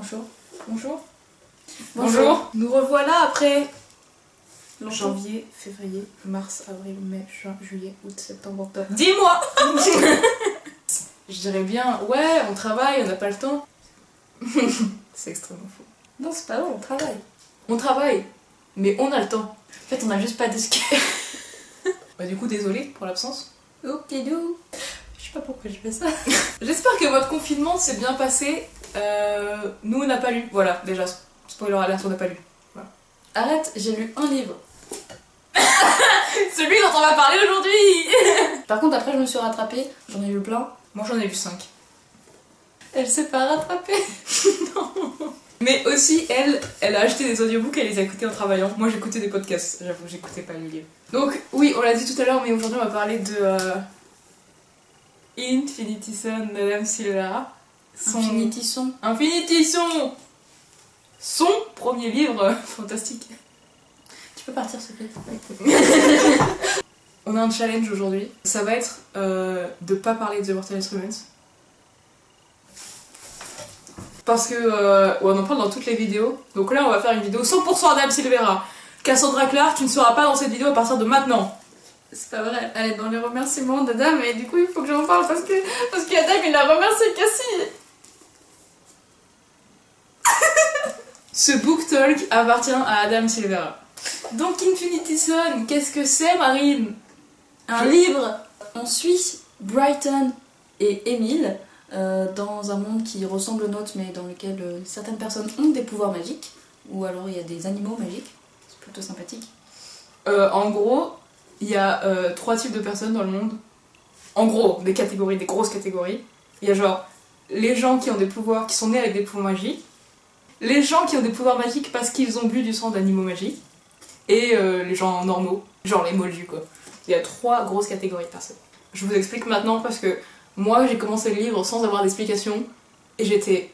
Bonjour. Bonjour. Bonjour. Nous revoilà après Longtemps. janvier, février, mars, avril, mai, juin, juillet, août, septembre, octobre. 10 mois. Je dirais bien, ouais, on travaille, on n'a pas le temps. C'est extrêmement faux. Non, c'est pas vrai, on travaille. On travaille, mais on a le temps. En fait, on a juste pas de ski. Bah du coup, désolé pour l'absence. Oupidou. Je sais pas pourquoi je fais ça. J'espère que votre confinement s'est bien passé. Nous, on n'a pas lu. Voilà, déjà, spoiler alert, on n'a pas lu. Voilà. Arrête, j'ai lu un livre. Celui dont on va parler aujourd'hui. Par contre, après, je me suis rattrapée. J'en ai lu plein. Moi, j'en ai lu 5. Elle s'est pas rattrapée. Mais aussi, elle a acheté des audiobooks et elle les a écoutés en travaillant. Moi, j'écoutais des podcasts, j'avoue, j'écoutais pas les livres. Donc, oui, on l'a dit tout à l'heure, mais aujourd'hui, on va parler de Infinity Son d'Adam Silvera. Infinity Son. Infinity Son. Son premier livre fantastique. Tu peux partir, s'il te plaît. On a un challenge aujourd'hui. Ça va être de pas parler de The Mortal Instruments. Parce que on en parle dans toutes les vidéos. Donc là, on va faire une vidéo 100% Adam Silvera. Cassandra Clark, tu ne seras pas dans cette vidéo à partir de maintenant. C'est pas vrai, elle est dans les remerciements d'Adam et du coup, il faut que j'en parle parce qu'Adam, il a remercié Cassie. Ce book talk appartient à Adam Silvera. Donc Infinity Son, qu'est-ce que c'est, Marine? Un livre. On suit Brighton et Emile dans un monde qui ressemble au nôtre mais dans lequel certaines personnes ont des pouvoirs magiques. Ou alors il y a des animaux magiques. C'est plutôt sympathique. En gros, il y a 3 types de personnes dans le monde. En gros, des catégories, des grosses catégories. Il y a genre les gens qui ont des pouvoirs, qui sont nés avec des pouvoirs magiques. Les gens qui ont des pouvoirs magiques parce qu'ils ont bu du sang d'animaux magiques. Et les gens normaux, genre les moldus quoi. Il y a 3 grosses catégories de personnes. Je vous explique maintenant parce que moi j'ai commencé le livre sans avoir d'explication et j'étais...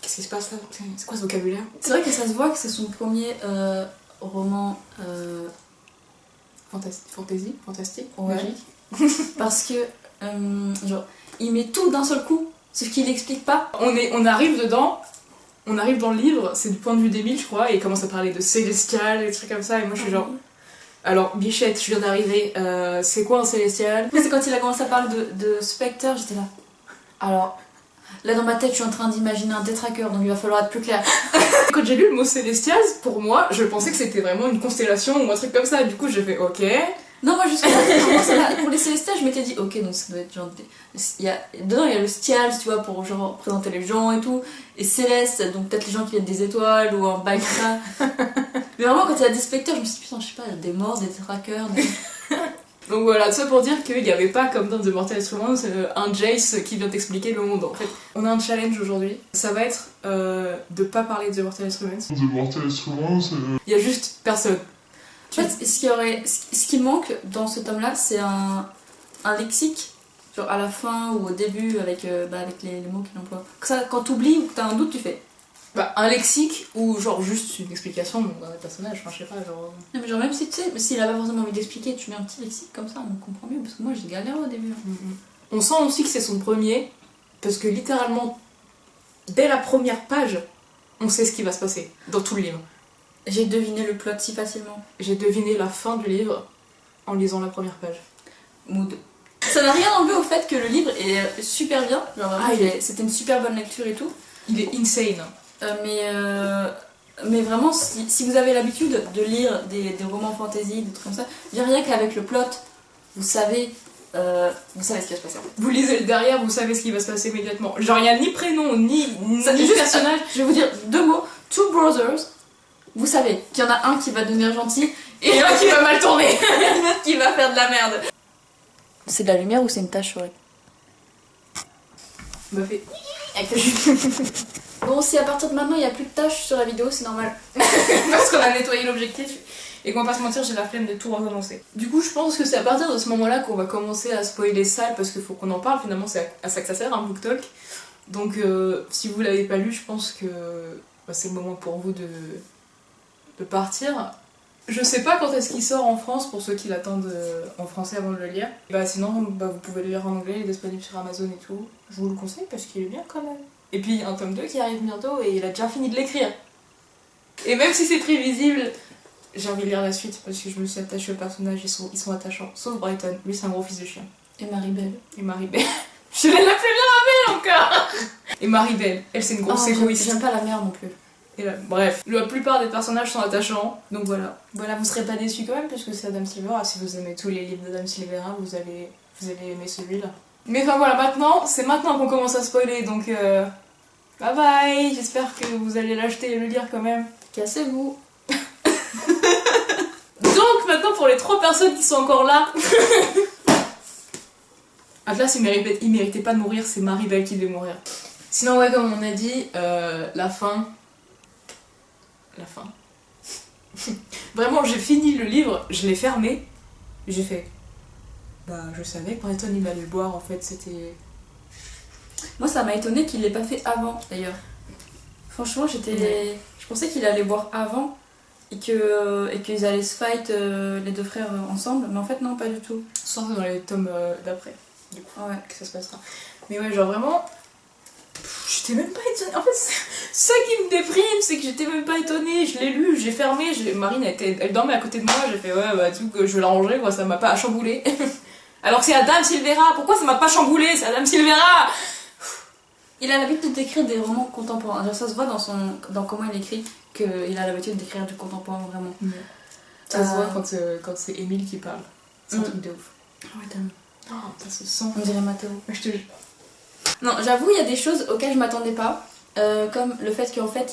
Qu'est-ce qui se passe là? C'est quoi ce vocabulaire? C'est vrai que ça se voit que c'est son premier roman Fantastique, ouais. magique. Parce que genre, il met tout d'un seul coup, sauf qu'il explique pas. On arrive dedans, on arrive dans le livre, c'est du point de vue d'Emile je crois, et il commence à parler de célestial et des trucs comme ça, et moi je suis genre... Alors, Bichette, je viens d'arriver, c'est quoi un célestial? C'est quand il a commencé à parler de Spectre, j'étais là. Alors, là dans ma tête, je suis en train d'imaginer un détraqueur, donc il va falloir être plus clair. Quand j'ai lu le mot célestial, pour moi, je pensais que c'était vraiment une constellation ou un truc comme ça, du coup j'ai fait ok. Non, moi jusqu'à pour les célestials, je m'étais dit ok, donc ça doit être genre. Dedans, il y a le stial, tu vois, pour genre représenter les gens et tout. Et céleste, donc peut-être les gens qui viennent des étoiles ou un bail comme ça. Mais vraiment, quand il a dit Spectre, je me suis dit putain, je sais pas, il y a des morts, des trackers. Donc voilà, tout ça pour dire qu'il n'y avait pas comme dans The Mortal Instruments un Jace qui vient t'expliquer le monde en fait. On a un challenge aujourd'hui, ça va être de pas parler de The Mortal Instruments. The Mortal Instruments, Il y a juste personne. En fait, ce qui manque dans ce tome-là, c'est un lexique, genre à la fin ou au début avec les mots qu'il emploie. Ça, quand t'oublies ou que t'as un doute, tu fais. Bah, un lexique ou genre juste une explication d'un personnage, enfin je sais pas, genre... Non mais genre même si tu sais, s'il a pas forcément envie d'expliquer, tu mets un petit lexique comme ça, on comprend mieux, parce que moi j'ai galéré au début. On sent aussi que c'est son premier, parce que littéralement, dès la première page, on sait ce qui va se passer dans tout le livre. J'ai deviné le plot si facilement. J'ai deviné la fin du livre en lisant la première page. Mood. Ça n'a rien enlevé au fait que le livre est super bien, genre vraiment, c'était une super bonne lecture et tout. Il est insane. Mais vraiment, si vous avez l'habitude de lire des romans fantasy, des trucs comme ça, rien qu'avec le plot, vous savez ce qui va se passer. Vous lisez le derrière, vous savez ce qui va se passer immédiatement. Genre, il n'y a ni prénom, ni personnage. Je vais vous dire 2 mots. Two brothers. Vous savez qu'il y en a un qui va devenir gentil et un qui va mal tourner. Et l'autre qui va faire de la merde. C'est de la lumière ou c'est une tache sur elle? Me fait... Bon, si à partir de maintenant il n'y a plus de taches sur la vidéo, c'est normal. Parce qu'on a nettoyé l'objectif et qu'on va pas se mentir, j'ai la flemme de tout recommencer. Du coup, je pense que c'est à partir de ce moment-là qu'on va commencer à spoiler salles parce qu'il faut qu'on en parle. Finalement, c'est à ça que ça sert, un book talk. Donc, si vous l'avez pas lu, je pense que c'est le moment pour vous de partir. Je sais pas quand est-ce qu'il sort en France pour ceux qui l'attendent en français avant de le lire. Sinon, vous pouvez le lire en anglais, il est disponible sur Amazon et tout. Je vous le conseille parce qu'il est bien quand même. Et puis un tome 2 qui arrive bientôt et il a déjà fini de l'écrire. Et même si c'est prévisible, j'ai envie de lire la suite parce que je me suis attachée aux personnages, ils sont attachants. Sauf Brighton, lui c'est un gros fils de chien. Et Maribel. Et Maribel. Je vais l'appeler Maribel encore. Et Maribel, elle c'est une grosse égoïste. J'aime pas la mère non plus. Et là, bref, la plupart des personnages sont attachants, donc voilà. Voilà, vous serez pas déçus quand même, puisque c'est Adam Silvera. Si vous aimez tous les livres d'Adam Silvera, vous allez aimer celui-là. Mais enfin voilà, c'est maintenant qu'on commence à spoiler, donc bye bye. J'espère que vous allez l'acheter et le lire quand même. Cassez-vous. Donc maintenant pour les 3 personnes qui sont encore là. Atlas il méritait pas de mourir, c'est Maribel qui devait mourir. Sinon ouais, comme on a dit, la fin. Vraiment, j'ai fini le livre, je l'ai fermé, j'ai fait. Bah, je savais que Brighton il allait le boire, en fait, c'était. Moi, ça m'a étonné qu'il l'ait pas fait avant, d'ailleurs. Franchement, je pensais qu'il allait boire avant et qu'ils allaient se fight les 2 frères ensemble, mais en fait, non, pas du tout. Soit dans les tomes d'après, du coup, Ouais. que ça se passera. Mais ouais, genre vraiment. J'étais même pas étonnée. En fait, ça qui me déprime, c'est que j'étais même pas étonnée. Je l'ai lu, j'ai fermé. Marine, elle dormait à côté de moi. J'ai fait, ouais, bah, du coup, je vais la ranger, quoi, ça m'a pas chamboulé. Alors que c'est Adam Silvera. Pourquoi ça m'a pas chamboulé? C'est Adam Silvera. Il a l'habitude d'écrire des romans contemporains. Alors, ça se voit dans comment il écrit qu'il a l'habitude d'écrire du contemporain, vraiment. Ça se voit quand c'est Émile qui parle. C'est un truc de ouf. Ouais, tellement. Oh, ça se sent. On dirait Mathéo. Je te jure. Non, j'avoue, il y a des choses auxquelles je m'attendais pas. Comme le fait qu'en fait,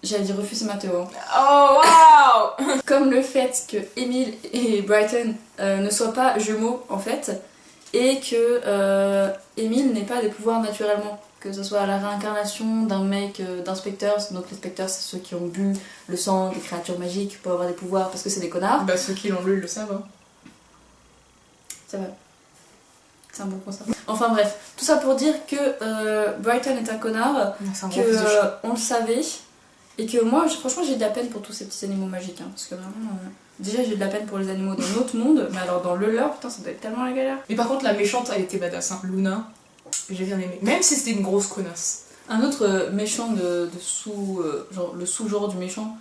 j'allais dire refuse Mathéo. Oh, waouh. Comme le fait que Emile et Brighton ne soient pas jumeaux, en fait. Et que Emile n'ait pas des pouvoirs naturellement. Que ce soit la réincarnation d'un mec, d'un Spectres. Donc les Spectres, c'est ceux qui ont bu le sang des créatures magiques pour avoir des pouvoirs parce que c'est des connards. Bah, ceux qui l'ont lu le savent. Hein. C'est vrai. C'est un bon concept. Enfin bref, tout ça pour dire que Brighton est un connard, que on le savait, et que moi, franchement, j'ai de la peine pour tous ces petits animaux magiques, hein, parce que vraiment, déjà j'ai de la peine pour les animaux dans notre monde, mais alors dans le leur, putain, ça doit être tellement la galère. Mais par contre, la méchante, elle était badass, hein. Luna, j'ai bien aimé, même si c'était une grosse connasse. Un autre méchant de genre le sous-genre du méchant,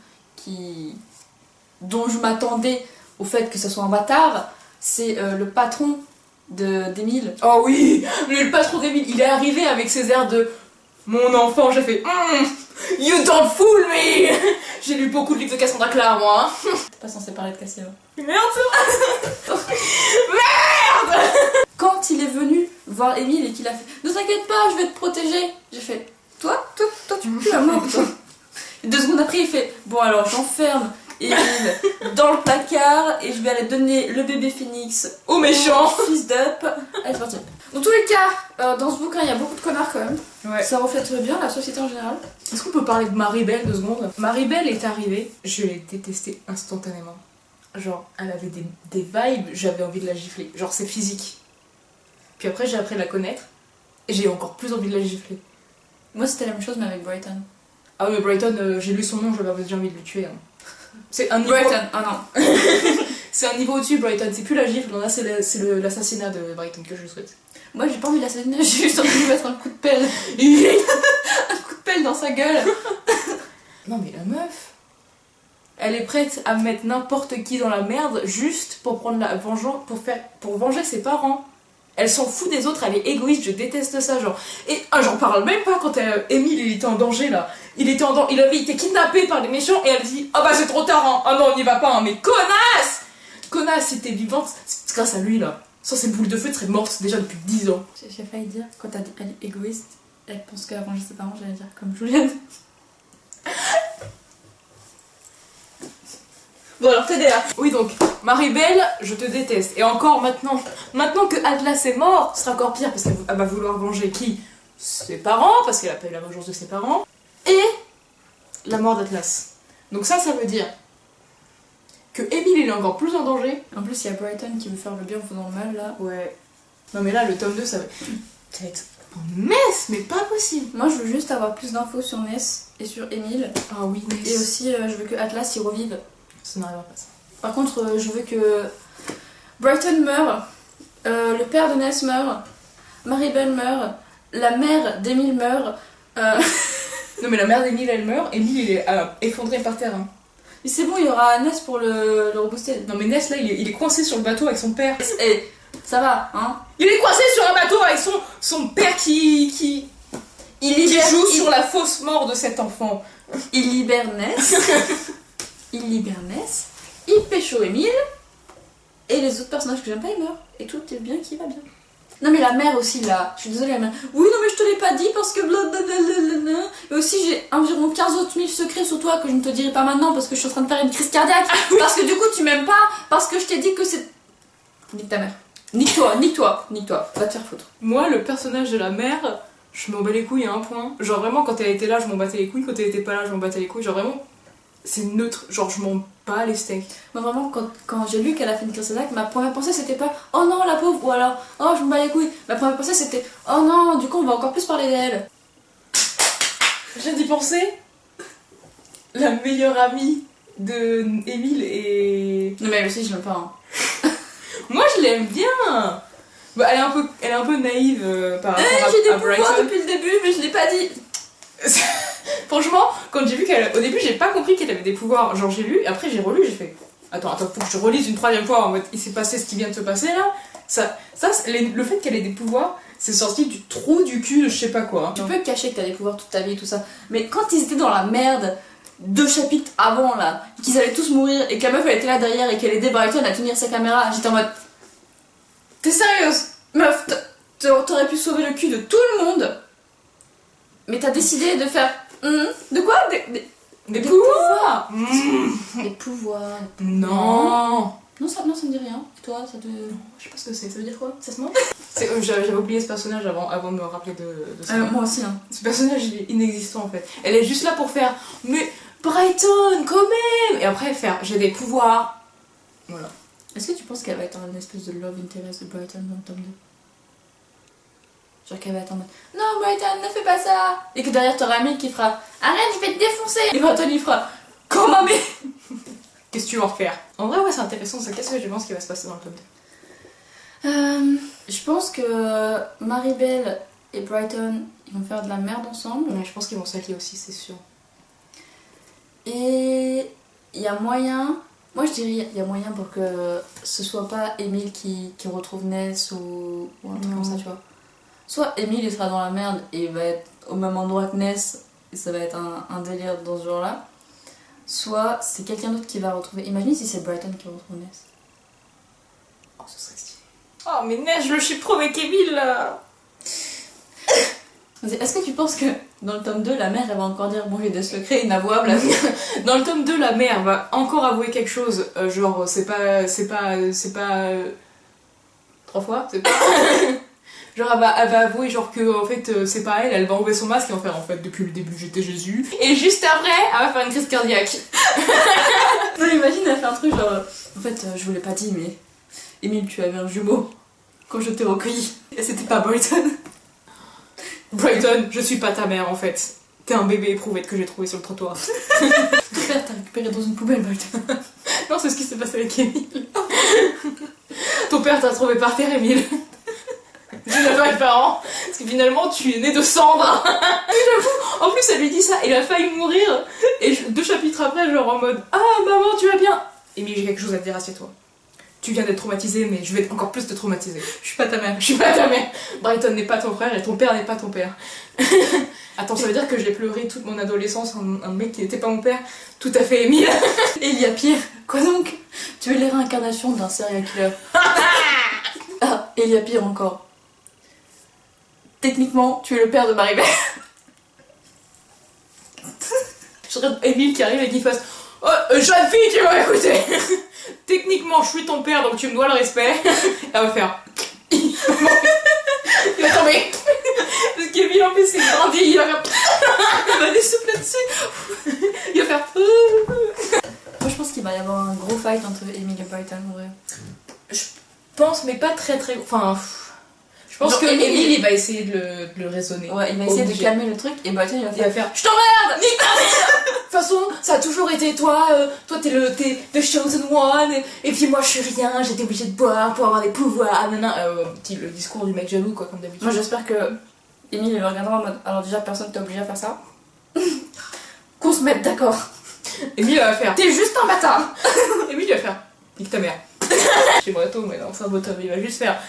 dont je m'attendais au fait que ce soit un bâtard, c'est le patron d'Emile. Oh oui, le patron d'Emile, il est arrivé avec ses airs de mon enfant, j'ai fait you don't fool me. J'ai lu beaucoup de livres de Cassandra Clare, moi. Hein. T'es pas censé parler de Cassandra. Merde, c'est vrai. Merde. Quand il est venu voir Emile et qu'il a fait ne t'inquiète pas, je vais te protéger, j'ai fait toi tu pues la mort, toi. Et 2 secondes après, il fait bon, alors j'enferme Emile dans le placard et je vais aller donner le bébé phénix au méchant fils d'up. Allez, c'est parti. Dans tous les cas, dans ce bouquin, il y a beaucoup de connards quand même. Ouais. Ça reflète bien la société en général. Est-ce qu'on peut parler de Maribel 2 secondes? Maribel est arrivée, je l'ai détestée instantanément. Genre, elle avait des vibes, j'avais envie de la gifler. Genre, c'est physique. Puis après, j'ai appris à la connaître et j'ai encore plus envie de la gifler. Moi, c'était la même chose, mais avec Brighton. Ah oui, Brighton, j'ai lu son nom, j'ai envie de le tuer. Hein. C'est un niveau... Brighton, ah non. C'est un niveau au-dessus, Brighton. C'est plus la gifle, là, c'est l'assassinat de Brighton que je souhaite. Moi, j'ai pas envie de l'assassiner, j'ai juste envie de lui mettre un coup de pelle. Un coup de pelle dans sa gueule. Non, mais la meuf, elle est prête à mettre n'importe qui dans la merde juste pour prendre la vengeance, pour venger ses parents. Elle s'en fout des autres, elle est égoïste, je déteste ça, genre. Et j'en parle même pas quand Émile il était en danger là. Il avait été kidnappé par les méchants et elle dit ah bah c'est trop tard, hein. Ah non on n'y va pas, hein. Mais connasse. Connasse, si t'es vivante, c'est grâce à lui là. Sans ces boules de feu, tu serais morte déjà depuis 10 ans. J'ai failli dire, quand t'as dit elle est égoïste, elle pense qu'à venger ses parents, j'allais dire comme Juliette. Bon alors TDA. Oui donc, Maribel, je te déteste. Et encore maintenant que Atlas est mort, ce sera encore pire parce qu'elle va vouloir venger qui? Ses parents, parce qu'elle a pas eu la vengeance de ses parents. Et la mort d'Atlas. Donc ça veut dire que Émile il est encore plus en danger. En plus, il y a Brighton qui veut faire le bien en faisant le mal là. Ouais. Non mais là, le tome 2, ça va être une messe, mais pas possible. Moi, je veux juste avoir plus d'infos sur Ness et sur Émile. Ah oui, Ness. Et aussi, je veux que Atlas y revive. Ça n'arrivera pas ça. Par contre, je veux que Brighton meure, le père de Ness meure, Maribel meure, la mère d'Emile meurt. Non mais la mère d'Emile elle meurt, Emile il est effondré par terre. Hein. Mais c'est bon, il y aura Ness pour le rebooster. Non mais Ness là il est coincé sur le bateau avec son père. Et ça va, hein. Il est coincé sur un bateau avec son père qui joue sur la fausse mort de cet enfant. Il libère Ness. Il pécho Emile. Et les autres personnages que j'aime pas, ils meurent. Et tout est bien qui va bien. Non mais la mère aussi là, je suis désolée la mère. Oui non mais je te l'ai pas dit parce que blablabla. Et aussi j'ai environ 15 autres 1000 secrets sur toi que je ne te dirai pas maintenant parce que je suis en train de faire une crise cardiaque. Parce que du coup tu m'aimes pas, parce que je t'ai dit que c'est... Nique ta mère. Nique-toi. Va te faire foutre. Moi le personnage de la mère, je m'en bats les couilles à un point. Genre vraiment quand elle était là je m'en battais les couilles, quand elle était pas là je m'en battais les couilles. Genre vraiment c'est neutre, genre je m'en bats les steaks. Moi vraiment quand j'ai lu qu'elle a fait une crise cardiaque, ma première pensée c'était pas oh non la pauvre ou alors oh je me bats les couilles. Ma première pensée c'était oh non du coup on va encore plus parler d'elle. J'ai d'y penser. La meilleure amie de Emile et... Non mais elle aussi je l'aime pas. Hein. Moi je l'aime bien. Bah, elle est un peu naïve par rapport j'ai des à pouvoirs Brighton. depuis le début mais je l'ai pas dit. Franchement, quand j'ai vu qu'elle... Au début, j'ai pas compris qu'elle avait des pouvoirs. Genre, j'ai lu, et après j'ai relu, j'ai fait... Attends, faut que je relise une troisième fois en mode... Il s'est passé ce qui vient de se passer, là. Le fait qu'elle ait des pouvoirs, c'est sorti du trou du cul de je sais pas quoi. Tu peux cacher que t'as des pouvoirs toute ta vie et tout ça. Mais quand ils étaient dans la merde 2 chapitres avant, là, qu'ils allaient tous mourir, et que la meuf, elle était là derrière, et qu'elle aidait Brighton à tenir sa caméra, j'étais en mode... T'es sérieuse? Meuf, t'aurais pu sauver le cul de tout le monde, mais t'as décidé de faire... de quoi? Des pouvoirs. Des pouvoirs. Non. Non, ça me dit rien. Toi, ça te... Je sais pas ce que c'est, ça veut dire quoi? Ça se mange? J'avais oublié ce personnage avant de me rappeler de ça. Moi aussi, hein. Ce personnage, il est inexistant en fait. Elle est juste là pour faire mais Brighton, quand même. Et après faire j'ai des pouvoirs. Voilà. Est-ce que tu penses qu'elle va être une espèce de love interest de Brighton dans le tome 2? Genre qu'elle va être en mode non Brighton ne fais pas ça. Et que derrière t'auras Emile qui fera arrête je vais te défoncer. Et Brighton il fera quand même. Qu'est-ce que tu vas en faire? En vrai ouais c'est intéressant ça. Qu'est-ce que je pense qu'il va se passer dans le tome 2? Je pense que Maribel et Brighton ils vont faire de la merde ensemble. Ouais je pense qu'ils vont s'allier aussi c'est sûr. Et il y a moyen, moi je dirais il y a moyen pour que ce soit pas Emile qui retrouve Ness ou un truc comme ça tu vois. Soit Emile il sera dans la merde et il va être au même endroit que Ness et ça va être un délire dans ce genre là. Soit c'est quelqu'un d'autre qui va retrouver. Imagine si c'est Brighton qui retrouve Ness. Oh ce serait stylé. Oh mais Ness je le suis trop avec Emile là. Est-ce que tu penses que dans le tome 2 la mère elle va encore dire bon j'ai des secrets inavouables? Dans le tome 2 la mère va encore avouer quelque chose genre c'est pas 3 fois c'est pas genre elle va avouer genre que en fait c'est pas elle va enlever son masque et en faire en fait depuis le début j'étais Jésus et juste après elle va faire une crise cardiaque. Non imagine elle fait un truc genre en fait je vous l'ai pas dit mais Emile tu avais un jumeau quand je t'ai recueilli et c'était pas Brighton. Brighton je suis pas ta mère en fait t'es un bébé éprouvette que j'ai trouvé sur le trottoir. Ton père t'a récupéré dans une poubelle Brighton. Non c'est ce qui s'est passé avec Emile. Ton père t'a trouvé par terre Emile. Tu n'as pas de parents, parce que finalement tu es né de cendres. En plus elle lui dit ça, il a failli mourir. Et 2 chapitres après, genre en mode ah maman tu vas bien. Émile j'ai quelque chose à te dire, assieds-toi. Tu viens d'être traumatisée mais je vais encore plus te traumatiser. Je suis pas ta mère. Je suis pas ta mère. Brighton n'est pas ton frère et ton père n'est pas ton père. Attends ça veut dire que j'ai pleuré toute mon adolescence un mec qui n'était pas mon père. Tout à fait Émile. Et il y a pire. Quoi donc? Tu es les réincarnations d'un serial killer. Ah, et il y a pire encore. Techniquement, tu es le père de Maribel. Je serais Émile qui arrive et qui fasse oh, jeune fille, tu vas écouter. Techniquement, je suis ton père, donc tu me dois le respect. Elle va faire. Il va tomber. Parce qu'Émile, en plus, c'est grandi. Il va faire. Il va dessouffler dessus. Il va faire. Moi, je pense qu'il va y avoir un gros fight entre Emile et Brighton, en vrai. Je pense, mais pas très très. Enfin. Je pense genre, que Emile, Emile il va essayer de le raisonner. Ouais, il va essayer de calmer le truc et Brighton il va faire je t'emmerde. Nique ta mère. De toute façon, ça a toujours été toi. Toi t'es the chosen one. Et puis moi je suis rien. J'étais obligée de boire pour avoir des pouvoirs. Le discours du mec jaloux quoi comme d'habitude. Moi j'espère que Emile le regardera en mode alors déjà personne t'est obligé à faire ça. Qu'on se mette d'accord. Emile va faire. T'es juste un bâtard. Emile va faire. Nique ta mère. Chez Breton, mais dans sa bottom, il va juste faire.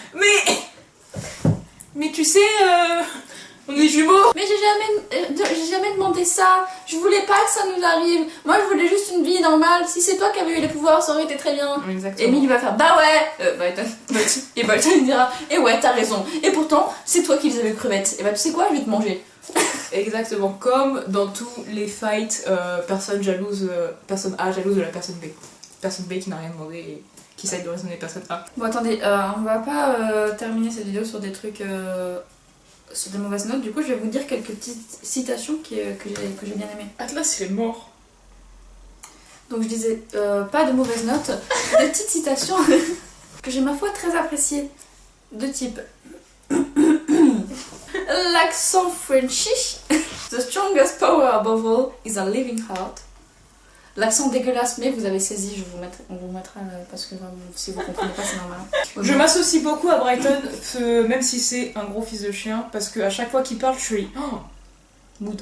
Mais tu sais, on est jumeaux. Mais j'ai jamais demandé ça. Je voulais pas que ça nous arrive. Moi je voulais juste une vie normale. Si c'est toi qui avais eu les pouvoirs, ça aurait été très bien. Exactement. Emile va faire bah ouais. Et Bolton il dira et ouais t'as raison. Et pourtant c'est toi qui les avais crevettes. Et bah tu sais quoi, je vais te manger. Exactement, comme dans tous les fights, personne jalouse, personne A jalouse de la personne B. Personne B qui n'a rien demandé et qui essaye de raisonner personne A. Bon attendez, on va pas terminer cette vidéo sur des trucs, sur des mauvaises notes. Du coup je vais vous dire quelques petites citations que j'ai bien aimées. Atlas il est mort. Donc je disais pas de mauvaises notes, des petites citations que j'ai ma foi très appréciées. De type l'accent Frenchy. The strongest power above all is a living heart. L'accent dégueulasse, mais vous avez saisi, on vous mettra parce que si vous comprenez pas, c'est normal. Je m'associe beaucoup à Brighton, même si c'est un gros fils de chien, parce qu'à chaque fois qu'il parle, je suis. Oh, mood.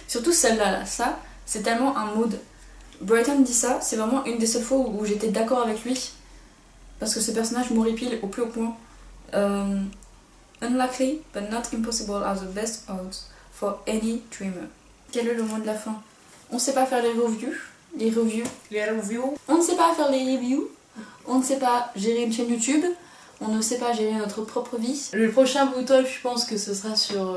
Surtout celle-là, là. Ça, c'est tellement un mood. Brighton dit ça, c'est vraiment une des seules fois où j'étais d'accord avec lui. Parce que ce personnage m'horripile au plus haut point. Unlikely, but not impossible are the best odds for any dreamer. Quel est le mot de la fin? On ne sait pas faire les reviews. On ne sait pas faire les reviews. On ne sait pas gérer une chaîne YouTube. On ne sait pas gérer notre propre vie. Le prochain bouton, je pense que ce sera sur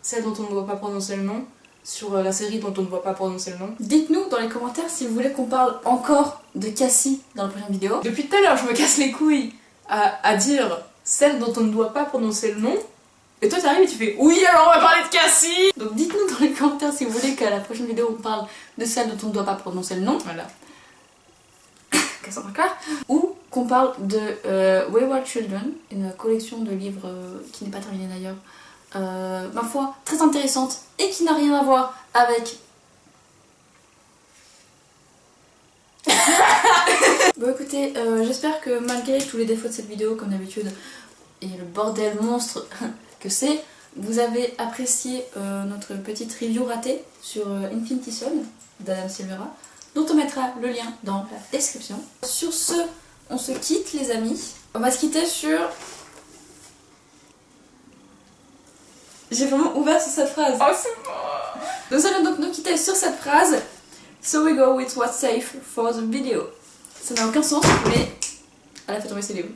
celle dont on ne doit pas prononcer le nom. Sur la série dont on ne doit pas prononcer le nom. Dites-nous dans les commentaires si vous voulez qu'on parle encore de Cassie dans la prochaine vidéo. Depuis tout à l'heure, je me casse les couilles à dire celle dont on ne doit pas prononcer le nom. Et toi t'arrives et tu fais oui, alors on va parler de Cassie. Donc dites-nous dans les commentaires si vous voulez qu'à la prochaine vidéo on parle de celle dont on ne doit pas prononcer le nom. Voilà. Cassandra Clare. Ou qu'on parle de Wayward Children, une collection de livres qui n'est pas terminée d'ailleurs. Ma foi, très intéressante et qui n'a rien à voir avec... Bon écoutez, j'espère que malgré tous les défauts de cette vidéo comme d'habitude et le bordel monstre que c'est, vous avez apprécié notre petite review ratée sur Infinity Son d'Adam Silvera, dont on mettra le lien dans la description. Sur ce, on se quitte les amis. On va se quitter sur... J'ai vraiment ouvert sur cette phrase. Oh c'est bon. Nous allons donc nous quitter sur cette phrase. So we go with what's safe for the video. Ça n'a aucun sens, mais elle a fait tomber ses livres.